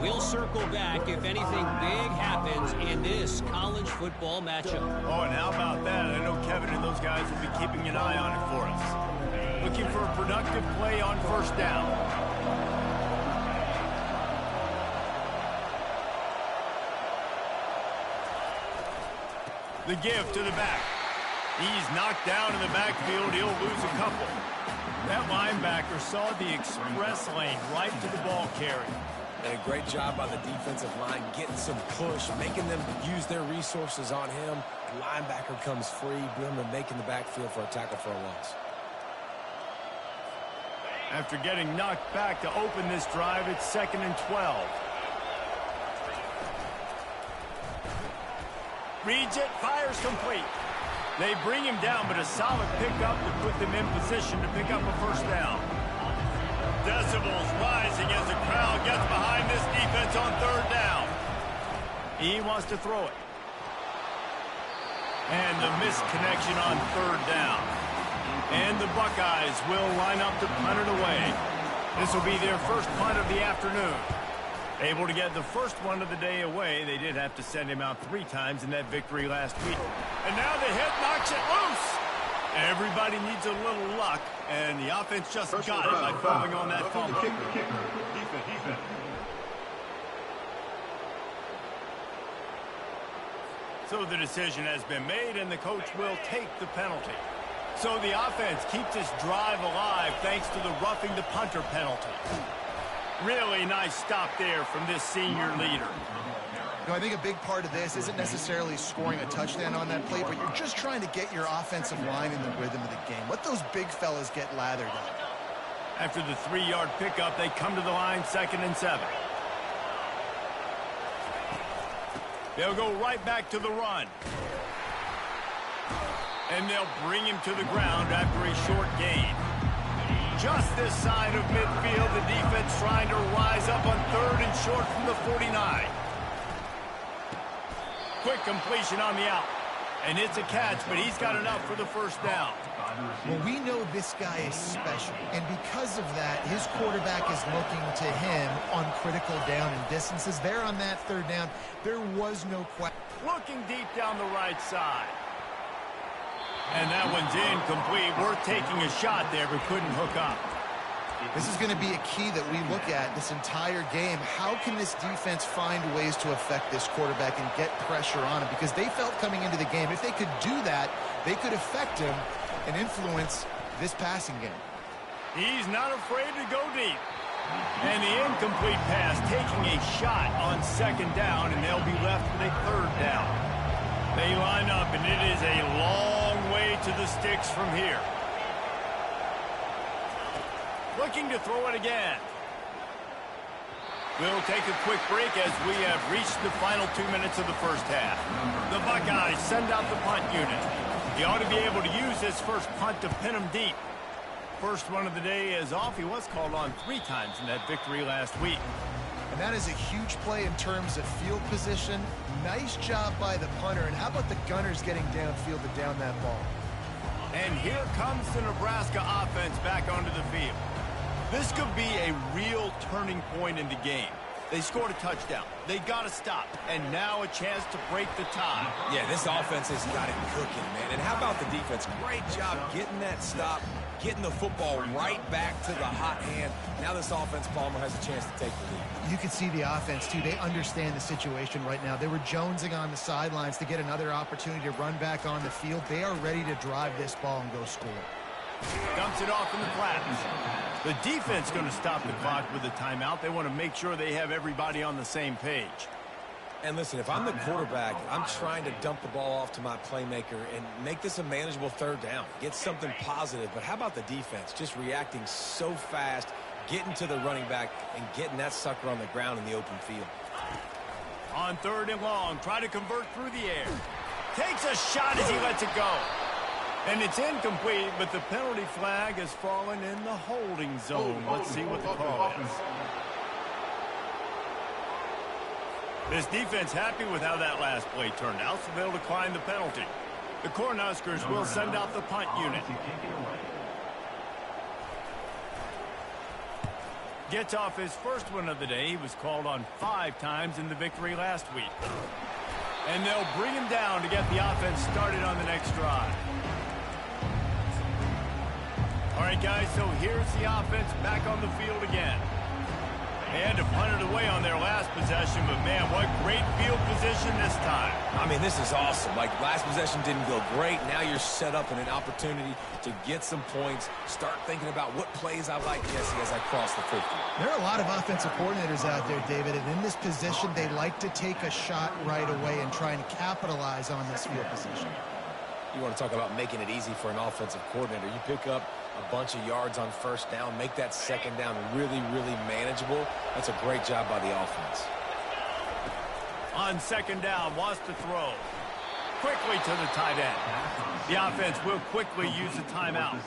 We'll circle back if anything big happens in this college football matchup. Oh, and how about that? I know Kevin and those guys will be keeping an eye on it for us. Looking for a productive play on first down. The give to the back. He's knocked down in the backfield. He'll lose a couple. That linebacker saw the express lane right to the ball carrier. And a great job by the defensive line getting some push, making them use their resources on him. The linebacker comes free, Brim, and making the backfield for a tackle for a loss. After getting knocked back to open this drive, it's 2nd and 12. Reads it, fires complete. They bring him down, but a solid pickup to put them in position to pick up a first down. Decibels rising as the crowd gets behind this defense on 3rd down. He wants to throw it. And the missed connection on 3rd down. And the Buckeyes will line up to punt it away. This will be their first punt of the afternoon. Able to get the first one of the day away. They did have to send him out 3 times in that victory last week. And now the hit knocks it loose. Everybody needs a little luck, and the offense just got it by falling on that fumble. So the decision has been made, and the coach will take the penalty. So the offense keeps this drive alive thanks to the roughing the punter penalty. Really nice stop there from this senior leader. You know, I think a big part of this isn't necessarily scoring a touchdown on that play, but you're just trying to get your offensive line in the rhythm of the game. Let those big fellas get lathered up. After the 3-yard pickup, they come to the line 2nd and 7. They'll go right back to the run. And they'll bring him to the ground after a short gain. Just this side of midfield, the defense trying to rise up on 3rd and short from the 49. Quick completion on the out. And it's a catch, but he's got enough for the first down. Well, we know this guy is special, and because of that, his quarterback is looking to him on critical down and distances. There on that 3rd down, there was no question. Looking deep down the right side. And that one's incomplete. Worth taking a shot there, but couldn't hook up. This is going to be a key that we look at this entire game. How can this defense find ways to affect this quarterback and get pressure on him? Because they felt coming into the game, if they could do that, they could affect him and influence this passing game. He's not afraid to go deep. And the incomplete pass taking a shot on 2nd down, and they'll be left with a 3rd down. They line up, and it is a long way to the sticks from here. Looking to throw it again. We'll take a quick break as we have reached the final 2 minutes of the first half. The Buckeyes send out the punt unit. He ought to be able to use this first punt to pin him deep. First one of the day is off. He was called on 3 times in that victory last week. And that is a huge play in terms of field position. Nice job by the punter. And how about the Gunners getting downfield to down that ball? And here comes the Nebraska offense back onto the field. This could be a real turning point in the game. They scored a touchdown. They got to stop. And now a chance to break the tie. Yeah, this offense has got it cooking, man. And how about the defense? Great job getting that stop, getting the football right back to the hot hand. Now this offense, Palmer, has a chance to take the lead. You can see the offense, too. They understand the situation right now. They were jonesing on the sidelines to get another opportunity to run back on the field. They are ready to drive this ball and go score. Dumps it off in the flats. The defense going to stop the clock with a timeout. They want to make sure they have everybody on the same page. And listen, if I'm the quarterback, I'm trying to dump the ball off to my playmaker and make this a manageable 3rd down. Get something positive. But how about the defense? Just reacting so fast, getting to the running back, and getting that sucker on the ground in the open field. On 3rd and long, try to convert through the air. Takes a shot as he lets it go. And it's incomplete, but the penalty flag has fallen in the holding zone. Let's see what the call is. This defense happy with how that last play turned out, so they'll decline the penalty. The Cornhuskers will send out the punt unit. Gets off his first one of the day. He was called on 5 times in the victory last week. And they'll bring him down to get the offense started on the next drive. All right, guys, so here's the offense back on the field again. They had to punt it away on their last possession, but, man, what great field position this time. I mean, this is awesome. Like, last possession didn't go great. Now you're set up in an opportunity to get some points, start thinking about what plays I like, Jesse, as I cross the 50. There are a lot of offensive coordinators out there, David, and in this position, they like to take a shot right away and try and capitalize on this field position. You want to talk about making it easy for an offensive coordinator. You pick up a bunch of yards on first down, make that second down really, really manageable. That's a great job by the offense. On second down, wants to throw. Quickly to the tight end. The offense will quickly use a timeout.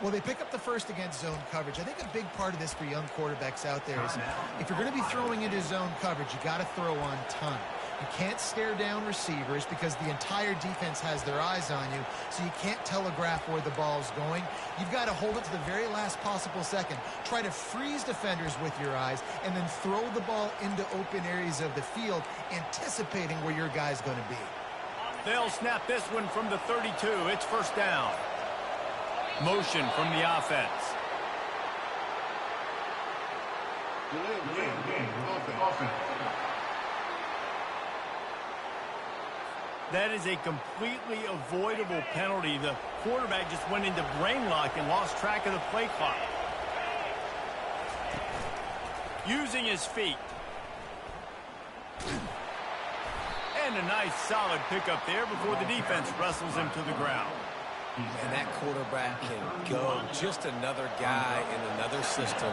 Well, they pick up the first against zone coverage. I think a big part of this for young quarterbacks out there is if you're going to be throwing into zone coverage, you got to throw on time. You can't stare down receivers because the entire defense has their eyes on you, so you can't telegraph where the ball's going. You've got to hold it to the very last possible second. Try to freeze defenders with your eyes and then throw the ball into open areas of the field, anticipating where your guy's going to be. They'll snap this one from the 32. It's first down. Motion from the offense. That is a completely avoidable penalty. The quarterback just went into brain lock and lost track of the play clock. Using his feet. And a nice solid pickup there before the defense wrestles him to the ground. And that quarterback can go. Just another guy in another system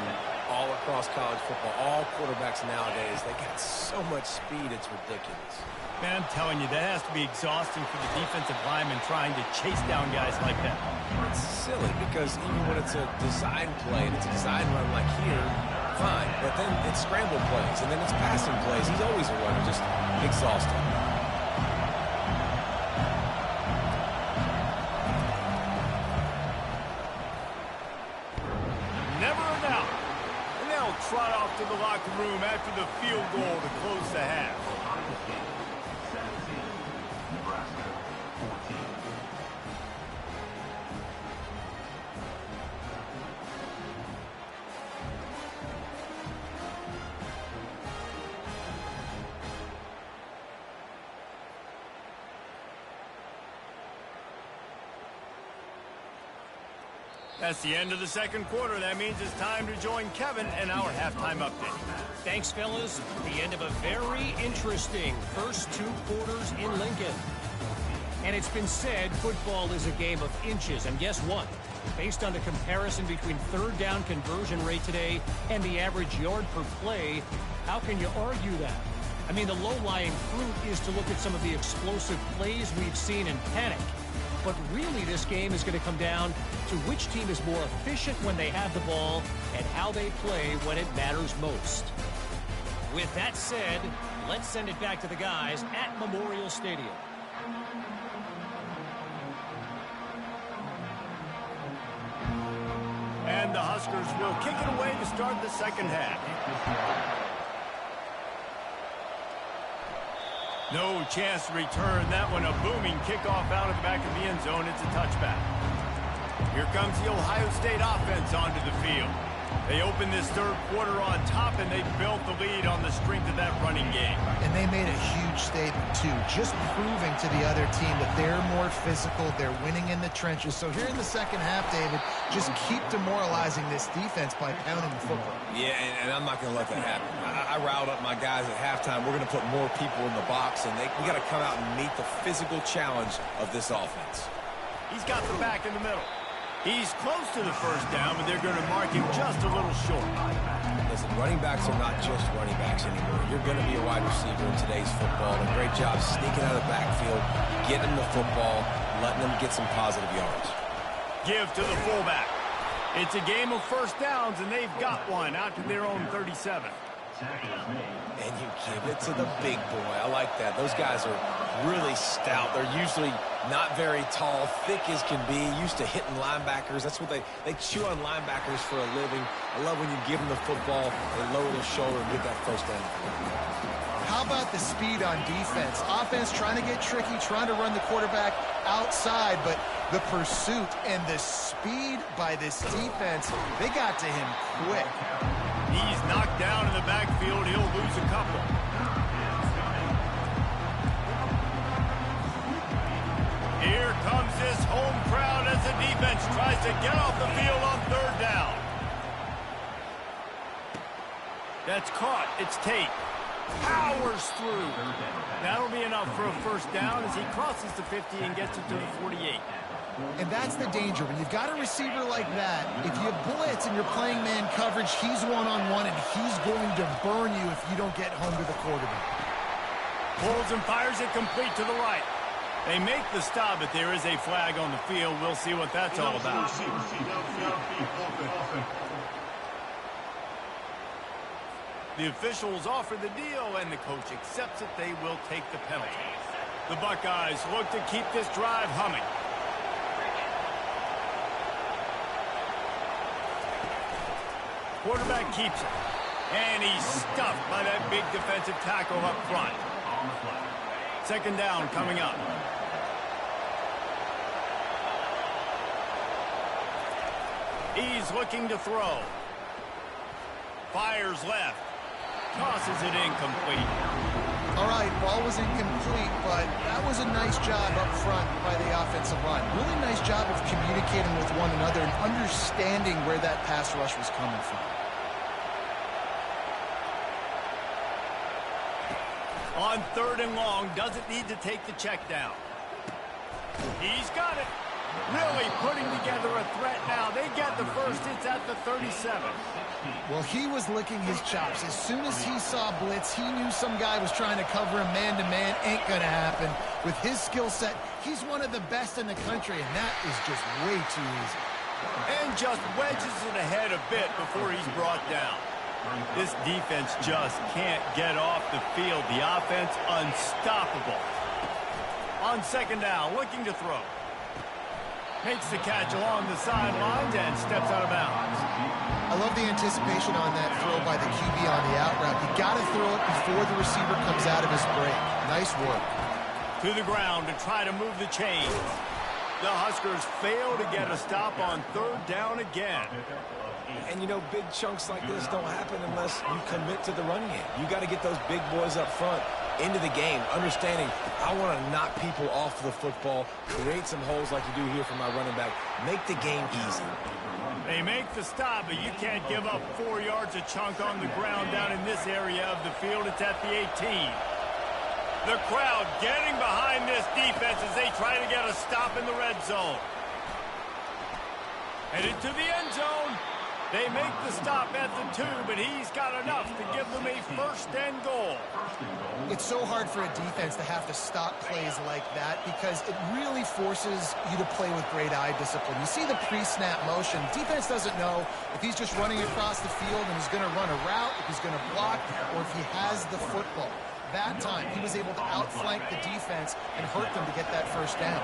all across college football. All quarterbacks nowadays, they got so much speed, it's ridiculous. Man, I'm telling you, that has to be exhausting for the defensive lineman trying to chase down guys like that. It's silly because even when it's a design play and it's a design run like here, fine. But then it's scramble plays and then it's passing plays. He's always a runner, just exhausting. Never a doubt. And they'll trot off to the locker room after the field goal to close the half. That's the end of the second quarter. That means it's time to join Kevin and our halftime update. Thanks, fellas. The end of a very interesting first 2 quarters in Lincoln. And it's been said football is a game of inches. And guess what? Based on the comparison between third down conversion rate today and the average yard per play, how can you argue that? I mean, the low-lying fruit is to look at some of the explosive plays we've seen in panic. But really, this game is going to come down to which team is more efficient when they have the ball and how they play when it matters most. With that said, let's send it back to the guys at Memorial Stadium. And the Huskers will kick it away to start the second half. No chance to return that one. A booming kickoff out of the back of the end zone. It's a touchback. Here comes the Ohio State offense onto the field. They open this third quarter on top, and they built the lead on the strength of that running game. And they made a huge statement, too, just proving to the other team that they're more physical, they're winning in the trenches. So here in the second half, David, just keep demoralizing this defense by pounding the football. Yeah, and I'm not going to let that happen. I riled up my guys at halftime. We're going to put more people in the box, and we got to come out and meet the physical challenge of this offense. He's got the back in the middle. He's close to the first down, but they're going to mark him just a little short. Listen, running backs are not just running backs anymore. You're going to be a wide receiver in today's football. And a great job sneaking out of the backfield, getting them the football, letting them get some positive yards. Give to the fullback. It's a game of first downs, and they've got one out to their own 37. And you give it to the big boy. I like that. Those guys are really stout. They're usually not very tall, thick as can be, used to hitting linebackers. That's what they chew on linebackers for a living. I love when you give them the football, they lower their shoulder and get that first down. How about the speed on defense? Offense trying to get tricky, trying to run the quarterback outside, but the pursuit and the speed by this defense, they got to him quick. He's knocked down in the backfield. He'll lose a couple. Here comes this home crowd as the defense tries to get off the field on third down. That's caught. It's Tate. Powers through. That'll be enough for a first down as he crosses the 50 and gets it to the 48. And that's the danger. When you've got a receiver like that, if you blitz and you're playing man coverage, he's one-on-one, and he's going to burn you if you don't get home to the quarterback. Pulls and fires it complete to the right. They make the stop, but there is a flag on the field. We'll see what that's all about. The officials offer the deal, and the coach accepts it. They will take the penalty. The Buckeyes look to keep this drive humming. Quarterback keeps it. And he's stuffed by that big defensive tackle up front. Second down coming up. He's looking to throw. Fires left. Tosses it incomplete. All right, ball was incomplete, but that was a nice job up front by the offensive line. Really nice job of communicating with one another and understanding where that pass rush was coming from. On third and long, doesn't need to take the check down. He's got it. Really putting together a threat now. They get the first. It's at the 37. Well, he was licking his chops. As soon as he saw blitz, he knew some guy was trying to cover him man-to-man. Ain't going to happen. With his skill set, he's one of the best in the country, and that is just way too easy. And just wedges it ahead a bit before he's brought down. This defense just can't get off the field. The offense unstoppable. On second down, looking to throw. Makes the catch along the sidelines and steps out of bounds. I love the anticipation on that throw by the QB on the out route. You got to throw it before the receiver comes out of his break. Nice work. To the ground to try to move the chains. The Huskers fail to get a stop on third down again. And, you know, big chunks like this don't happen unless you commit to the run game. You got to get those big boys up front into the game, understanding I want to knock people off the football, create some holes like you do here for my running back, make the game easy. They make the stop, but you can't give up 4 yards a chunk on the ground down in this area of the field. It's at the 18. The crowd getting behind this defense as they try to get a stop in the red zone. Headed to the end zone. They make the stop at the 2, but he's got enough to give them a first and goal. It's so hard for a defense to have to stop plays like that because it really forces you to play with great eye discipline. You see the pre-snap motion. Defense doesn't know if he's just running across the field and he's going to run a route, if he's going to block, or if he has the football. That time, he was able to outflank the defense and hurt them to get that first down.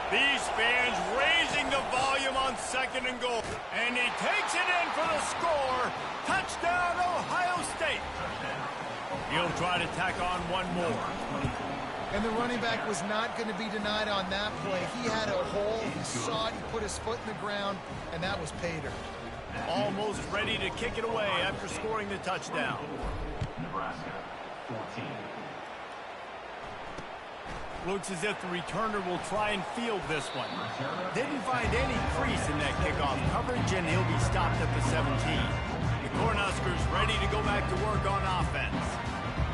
These fans raising the volume on second and goal. And he takes it in for the score. Touchdown, Ohio State. He'll try to tack on one more. And the running back was not going to be denied on that play. He had a hole. He saw it. He put his foot in the ground, and that was pay dirt. Almost ready to kick it away after scoring the touchdown. Nebraska, 14. Looks as if the returner will try and field this one. Didn't find any crease in that kickoff coverage, and he'll be stopped at the 17. The Cornhuskers ready to go back to work on offense.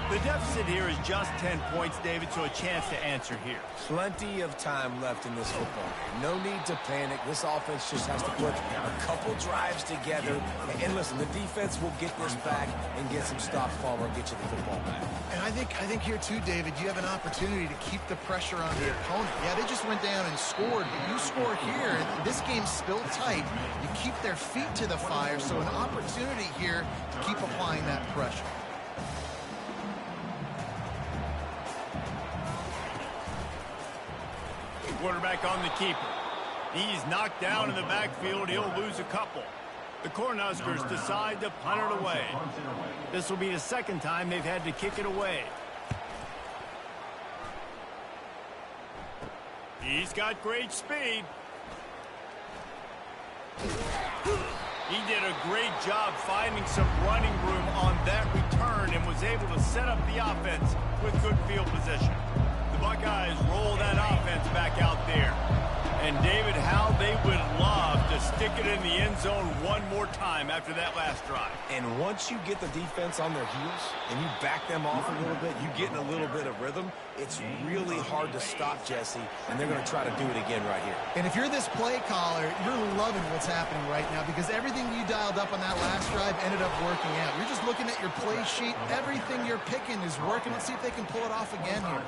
The deficit here is just 10 points, David, so a chance to answer here. Plenty of time left in this football game. No need to panic. This offense just has to put a couple drives together. And listen, the defense will get this back and get some stops, Palmer, and get you the football back. And I think here too, David, you have an opportunity to keep the pressure on the opponent. Yeah, they just went down and scored, but you score here. This game's still tight. You keep their feet to the fire, so an opportunity here to keep applying that pressure. Quarterback on the keeper. He's knocked down in the backfield. He'll lose a couple. The Cornhuskers decide to punt it away. This will be the second time they've had to kick it away. He's got great speed. He did a great job finding some running room on that return and was able to set up the offense with good field position. The Buckeyes roll that offense back out there. And, David, how they would love to stick it in the end zone one more time after that last drive. And once you get the defense on their heels and you back them off a little bit, you get in a little bit of rhythm, it's really hard to stop Jesse, and they're going to try to do it again right here. And if you're this play caller, you're loving what's happening right now because everything you dialed up on that last drive ended up working out. You're just looking at your play sheet. Everything you're picking is working. Let's see if they can pull it off again here.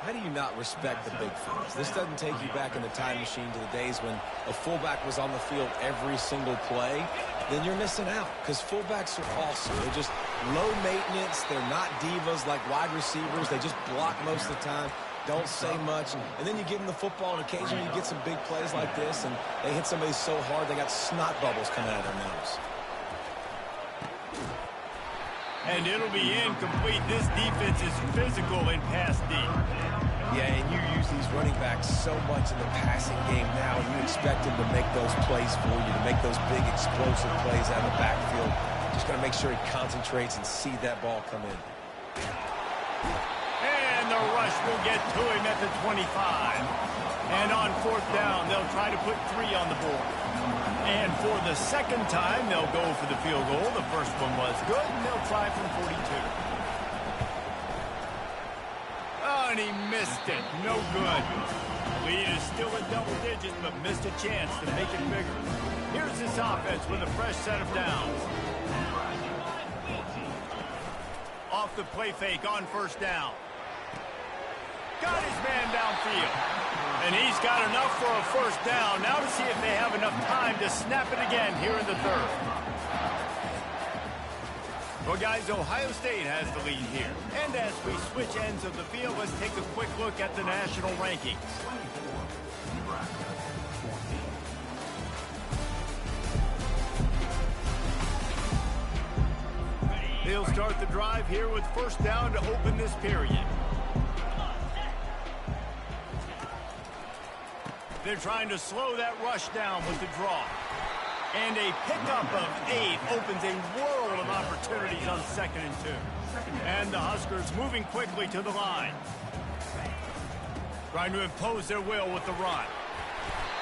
How do you not respect the big fellas? This doesn't take you back in the time machine to the days when a fullback was on the field every single play. Then you're missing out because fullbacks are awesome. They're just low maintenance. They're not divas like wide receivers. They just block most of the time, don't say much. And then you give them the football, and occasionally you get some big plays like this, and they hit somebody so hard they got snot bubbles coming out of their nose. And it'll be incomplete. This defense is physical in pass deep. Yeah, and you use these running backs so much in the passing game now, and you expect them to make those plays for you, to make those big explosive plays out of the backfield. Just got to make sure he concentrates and see that ball come in. And the rush will get to him at the 25. And on fourth down, they'll try to put 3 on the board. And for the second time, they'll go for the field goal. The first one was good, and they'll try from 42. Oh, and he missed it. No good. Lead is still at double digits, but missed a chance to make it bigger. Here's this offense with a fresh set of downs. Off the play fake on first down. Got his man downfield. And he's got enough for a first down. Now to see if they have enough time to snap it again here in the third. Well, guys, Ohio State has the lead here. And as we switch ends of the field, let's take a quick look at the national rankings. They'll start the drive here with first down to open this period. They're trying to slow that rush down with the draw. And a pickup of 8 opens a world of opportunities on 2nd and 2. And the Huskers moving quickly to the line. Trying to impose their will with the run.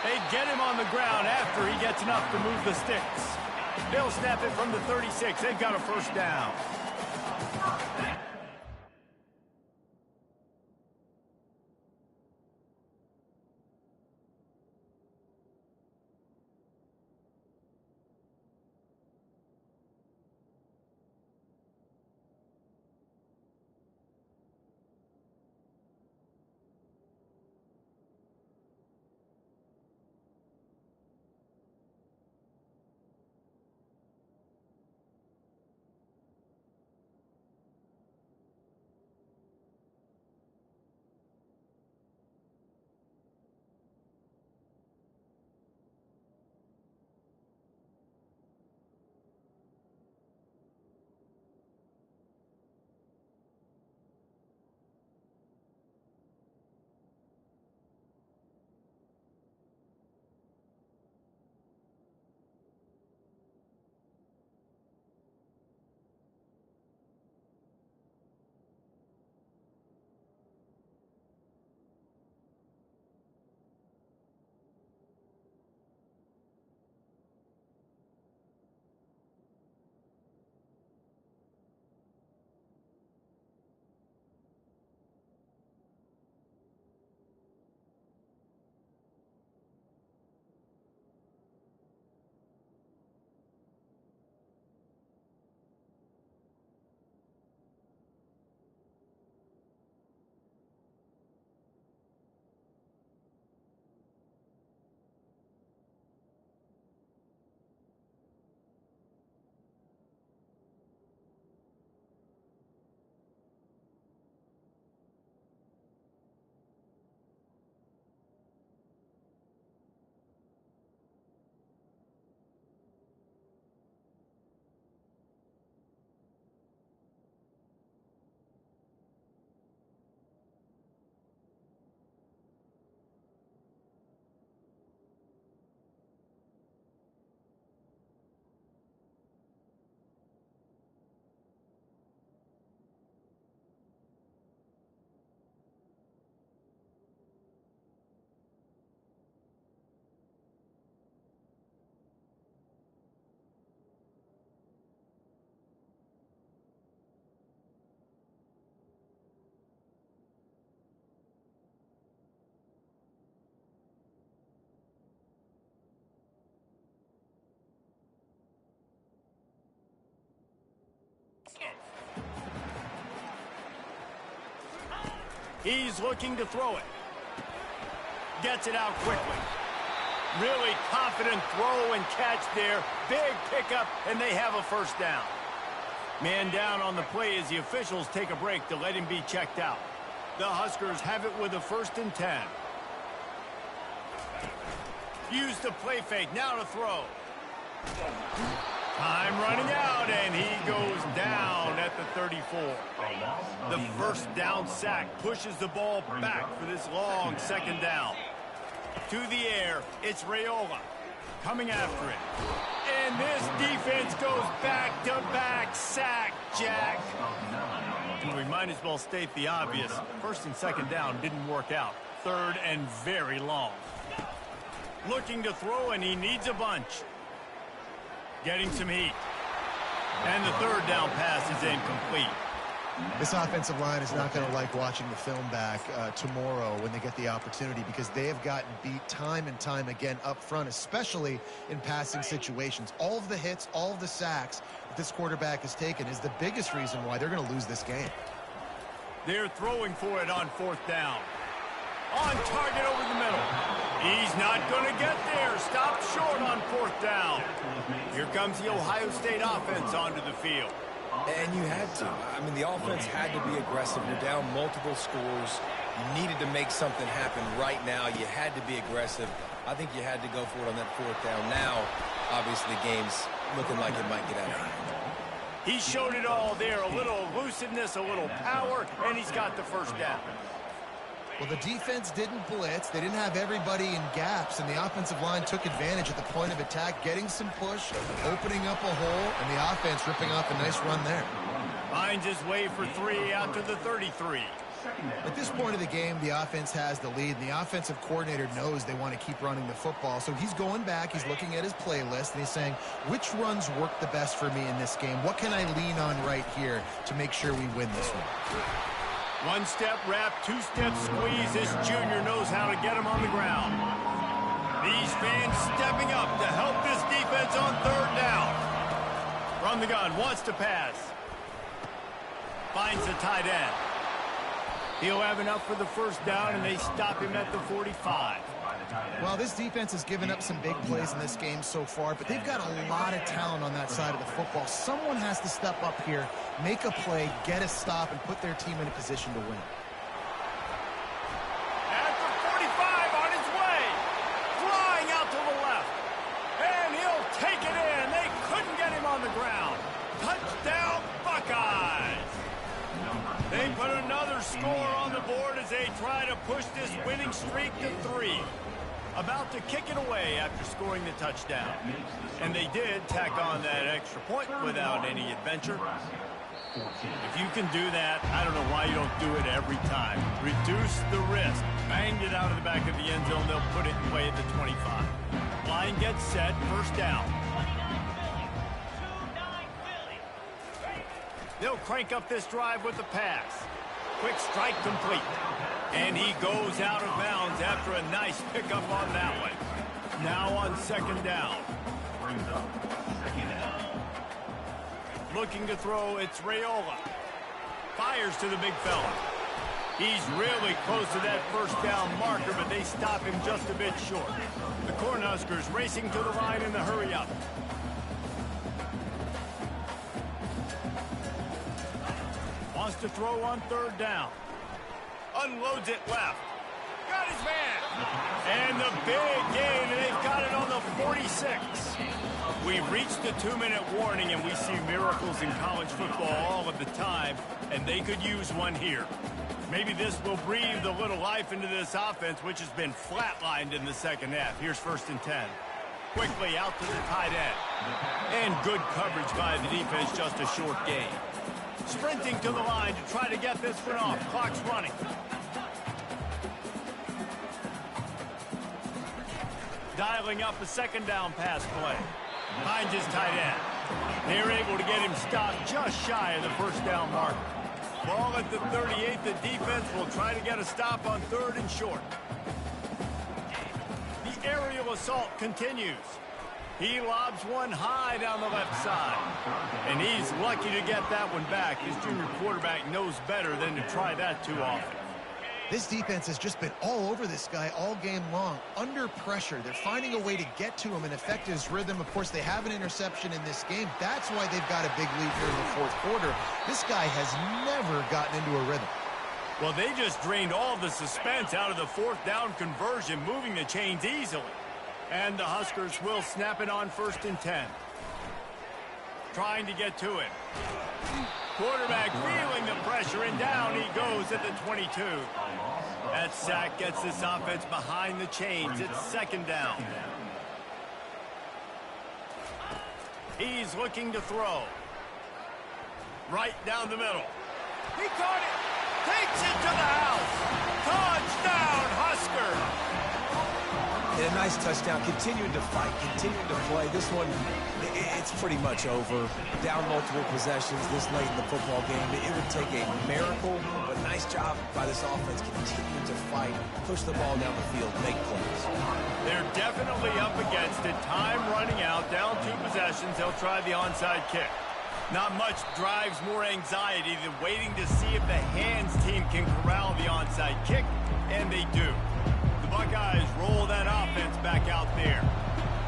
They get him on the ground after he gets enough to move the sticks. They'll snap it from the 36. They've got a first down. He's looking to throw it. Gets it out quickly. Really confident throw and catch there. Big pickup, and they have a first down. Man down on the play as the officials take a break to let him be checked out. The Huskers have it with a 1st and 10. Use the play fake, now to throw. Time running out, and he goes down at the 34. The first down sack pushes the ball back for this long 2nd down. To the air, it's Raiola coming after it. And this defense goes back-to-back sack, Jack. And we might as well state the obvious. 1st and 2nd down didn't work out. 3rd and very long. Looking to throw, and he needs a bunch. Getting some heat. And the 3rd down pass is incomplete. This offensive line is not going to like watching the film back tomorrow when they get the opportunity, because they have gotten beat time and time again up front, especially in passing situations. All of the hits, all of the sacks that this quarterback has taken is the biggest reason why they're going to lose this game. They're throwing for it on 4th down. On target over the middle. He's not going to get there. Stopped short on 4th down. Here comes the Ohio State offense onto the field. And you had to. I mean, the offense had to be aggressive. You're down multiple scores. You needed to make something happen right now. You had to be aggressive. I think you had to go for it on that 4th down. Now, obviously, the game's looking like it might get out of hand. He showed it all there. A little elusiveness, a little power, and he's got the first down. Well, the defense didn't blitz. They didn't have everybody in gaps, and the offensive line took advantage at the point of attack, getting some push, opening up a hole, and the offense ripping off a nice run there. Finds his way for 3 out to the 33. At this point of the game, the offense has the lead, and the offensive coordinator knows they want to keep running the football. So he's going back, he's looking at his playlist, and he's saying, which runs work the best for me in this game? What can I lean on right here to make sure we win this one? 1-step wrap, 2-step squeeze. This junior knows how to get him on the ground. These fans stepping up to help this defense on 3rd down. From the gun, wants to pass. Finds the tight end. He'll have enough for the first down, and they stop him at the 45. Well, this defense has given up some big plays in this game so far, but they've got a lot of talent on that side of the football. Someone has to step up here, make a play, get a stop, and put their team in a position to win. At the 45, on his way. Flying out to the left. And he'll take it in. They couldn't get him on the ground. Touchdown, Buckeyes. They put another score on the board as they try to push this winning streak to 3. About to kick it away after scoring the touchdown. And they did tack on that extra point without any adventure. If you can do that, I don't know why you don't do it every time. Reduce the risk. Banged it out of the back of the end zone. They'll put it away at the 25. Line gets set. First down. They'll crank up this drive with the pass. Quick strike complete. And he goes out of bounds after a nice pickup on that one. Now on 2nd down. Looking to throw, it's Raiola. Fires to the big fella. He's really close to that first down marker, but they stop him just a bit short. The Cornhuskers racing to the line in the hurry up. Wants to throw on 3rd down. Unloads it left. Got his man. And the big gain, and they've got it on the 46. We've reached the 2-minute warning, and we see miracles in college football all of the time, and they could use one here. Maybe this will breathe a little life into this offense, which has been flatlined in the 2nd half. Here's 1st and 10. Quickly out to the tight end. And good coverage by the defense, just a short gain. Sprinting to the line to try to get this one off. Clock's running. Dialing up a 2nd down pass play. Finds his tight end. They're able to get him stopped just shy of the first down marker. Ball at the 38. The defense will try to get a stop on 3rd and short. The aerial assault continues. He lobs one high down the left side. And he's lucky to get that one back. His junior quarterback knows better than to try that too often. This defense has just been all over this guy all game long. Under pressure, they're finding a way to get to him and affect his rhythm. Of course, they have an interception in this game. That's why they've got a big lead here in the fourth quarter. This guy has never gotten into a rhythm. Well, they just drained all the suspense out of the fourth down conversion, moving the chains easily. And the Huskers will snap it on 1st and 10. Trying to get to it. Quarterback feeling the pressure, and down he goes at the 22. That sack gets this offense behind the chains. It's 2nd down. He's looking to throw. Right down the middle. He caught it. Takes it to the house. Touchdown, Husker. And a nice touchdown, continuing to fight, continuing to play. This one, it's pretty much over. Down multiple possessions this late in the football game. It would take a miracle, but nice job by this offense continuing to fight, push the ball down the field, make plays. They're definitely up against it. Time running out, down 2 possessions. They'll try the onside kick. Not much drives more anxiety than waiting to see if the hands team can corral the onside kick, and they do. Buckeyes roll that offense back out there.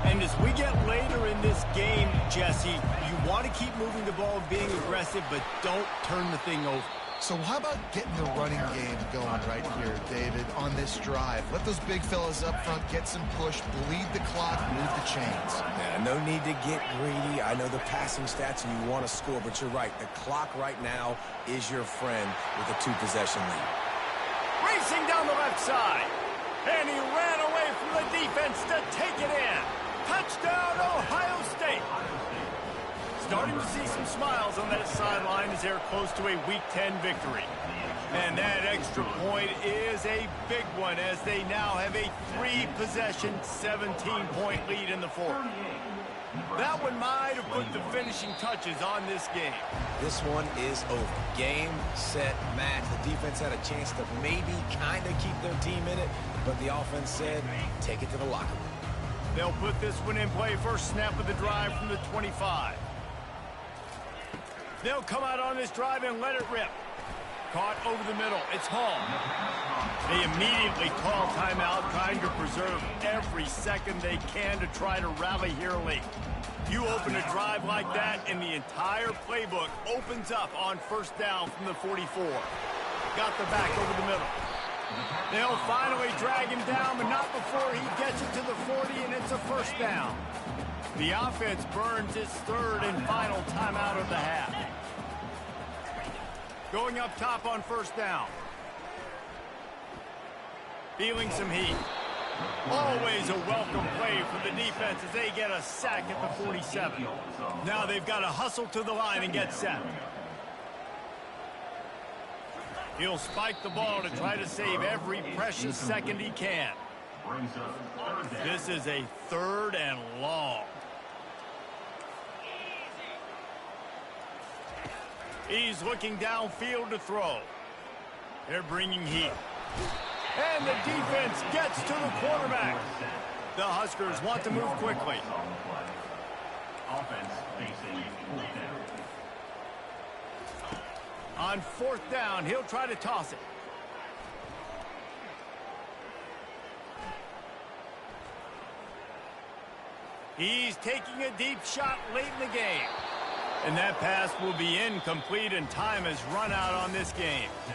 And as we get later in this game, Jesse, you want to keep moving the ball, being aggressive, but don't turn the thing over. So how about getting the running game going right here, David, on this drive? Let those big fellas up front get some push, bleed the clock, move the chains. Yeah, no need to get greedy. I know the passing stats and you want to score, but you're right. The clock right now is your friend with a 2-possession lead. Racing down the left side. And he ran away from the defense to take it in. Touchdown, Ohio State. Starting to see some smiles on that sideline as they're close to a Week 10 victory. And that extra point is a big one as they now have a 3-possession, 17-point lead in the fourth. That one might have put the finishing touches on this game. This one is over. Game, set, match. The defense had a chance to maybe kind of keep their team in it, but the offense said, take it to the locker room. They'll put this one in play. First snap of the drive from the 25. They'll come out on this drive and let it rip. Caught over the middle. It's Hall. They immediately call timeout, trying to preserve every second they can to try to rally here late. You open a drive like that, and the entire playbook opens up on 1st down from the 44. Got the back over the middle. They'll finally drag him down, but not before he gets it to the 40, and it's a 1st down. The offense burns its 3rd and final timeout of the half. Going up top on 1st down. Feeling some heat. Always a welcome play for the defense as they get a sack at the 47. Now they've got to hustle to the line and get set. He'll spike the ball to try to save every precious second he can. This is a 3rd and long. He's looking downfield to throw. They're bringing heat. And the defense gets to the quarterback. The Huskers want to move quickly. Offense facing 4th down. On 4th down, he'll try to toss it. He's taking a deep shot late in the game. And that pass will be incomplete, and time has run out on this game.